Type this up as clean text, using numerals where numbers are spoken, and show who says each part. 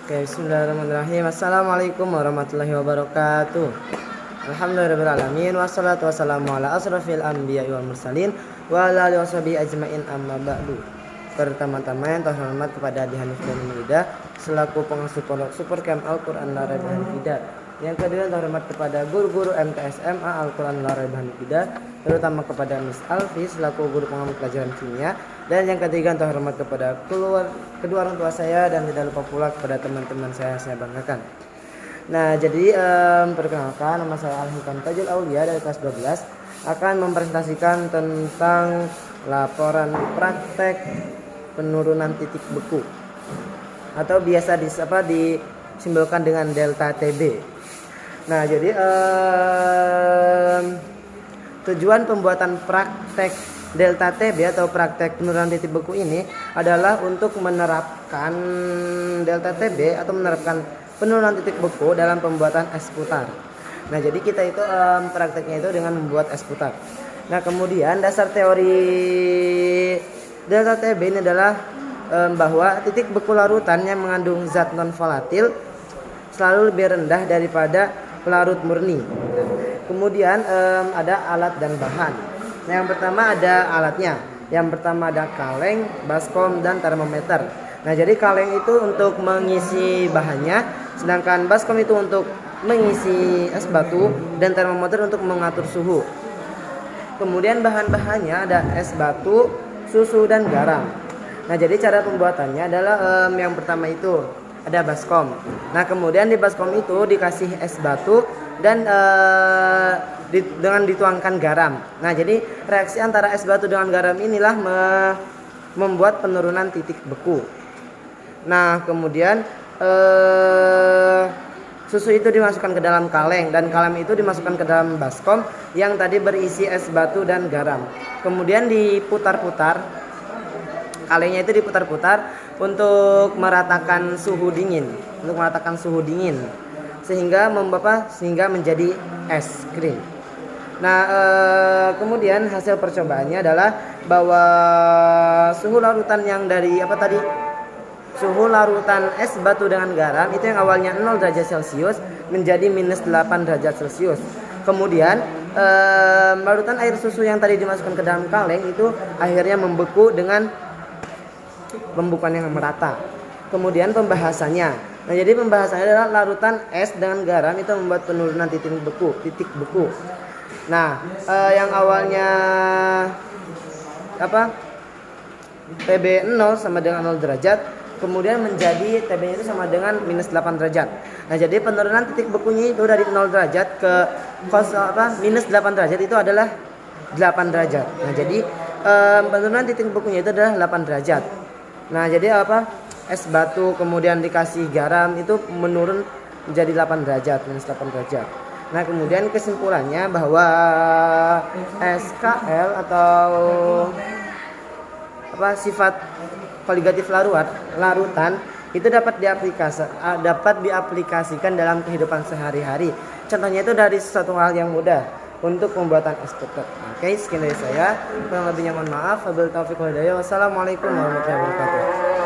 Speaker 1: Oke, bismillahirrahmanirrahim. Assalamualaikum warahmatullahi wabarakatuh. Alhamdulillahirrahmanirrahim. Wassalatu wassalamu ala asrafil anbiya wal mursalin wa ala alihi washabihi ajmain amma ba'du. Pertama-tama yang terhormat kepada Adi Hanif dan Nurida selaku pengasuh pondok Supercamp Al-Quran Al-Raib Hanifida. Yang kedua yang terhormat kepada guru-guru MTSMA Al-Quran Al-Raib Hanifida, terutama kepada Miss Alfi selaku guru pengambil pelajaran kimia. Dan yang ketiga yang terhormat kepada kedua orang tua saya dan tidak lupa pula kepada teman-teman saya banggakan. Nah, jadi perkenalkan, nama saya Al-Hikam Tajul Aulia dari kelas 12 akan mempresentasikan tentang laporan praktek penurunan titik beku atau biasa disimbolkan dengan delta TB. Nah, jadi tujuan pembuatan praktek delta TB atau praktek penurunan titik beku ini adalah untuk menerapkan delta TB atau menerapkan penurunan titik beku dalam pembuatan es putar. Nah, jadi kita itu prakteknya itu dengan membuat es putar. Nah, kemudian dasar teori delta TB ini adalah bahwa titik beku larutan yang mengandung zat non volatil selalu lebih rendah daripada pelarut murni. Kemudian ada alat dan bahan. Nah, yang pertama ada alatnya. Yang pertama ada kaleng, baskom, dan termometer. Nah, jadi kaleng itu untuk mengisi bahannya, sedangkan baskom itu untuk mengisi es batu, dan termometer untuk mengatur suhu. Kemudian bahan-bahannya ada es batu, susu, dan garam. Nah, jadi cara pembuatannya adalah yang pertama itu ada baskom. Nah, kemudian di baskom itu dikasih es batu dan dengan dituangkan garam. Nah, jadi reaksi antara es batu dengan garam inilah membuat penurunan titik beku. Nah, kemudian susu itu dimasukkan ke dalam kaleng dan kaleng itu dimasukkan ke dalam baskom yang tadi berisi es batu dan garam. Kemudian diputar-putar, kalengnya itu diputar-putar untuk meratakan suhu dingin, sehingga menjadi es krim. Nah, kemudian hasil percobaannya adalah bahwa suhu larutan suhu larutan es batu dengan garam itu yang awalnya 0 derajat Celcius menjadi -8 derajat Celcius. Kemudian larutan air susu yang tadi dimasukkan ke dalam kaleng itu akhirnya membeku dengan pembukaan yang merata. Kemudian pembahasannya. Nah, jadi pembahasannya adalah larutan es dengan garam itu membuat penurunan titik beku. Nah, yang awalnya TB 0 sama dengan 0 derajat, kemudian menjadi TB-nya itu sama dengan -8 derajat. Nah, jadi penurunan titik bekunya itu dari 0 derajat ke -8 derajat itu adalah 8 derajat. Nah, jadi penurunan titik bekunya itu adalah 8 derajat. Nah, jadi es batu kemudian dikasih garam itu menurun menjadi 8 derajat, -8 derajat. Nah, kemudian kesimpulannya bahwa SKL atau sifat koligatif larutan itu dapat diaplikasikan dalam kehidupan sehari-hari. Contohnya itu dari sesuatu hal yang mudah untuk pembuatan es putar. Oke, sekian dari saya. Kurang lebihnya mohon maaf. Wabillahi taufiq wal hidayah. Wassalamualaikum warahmatullahi wabarakatuh.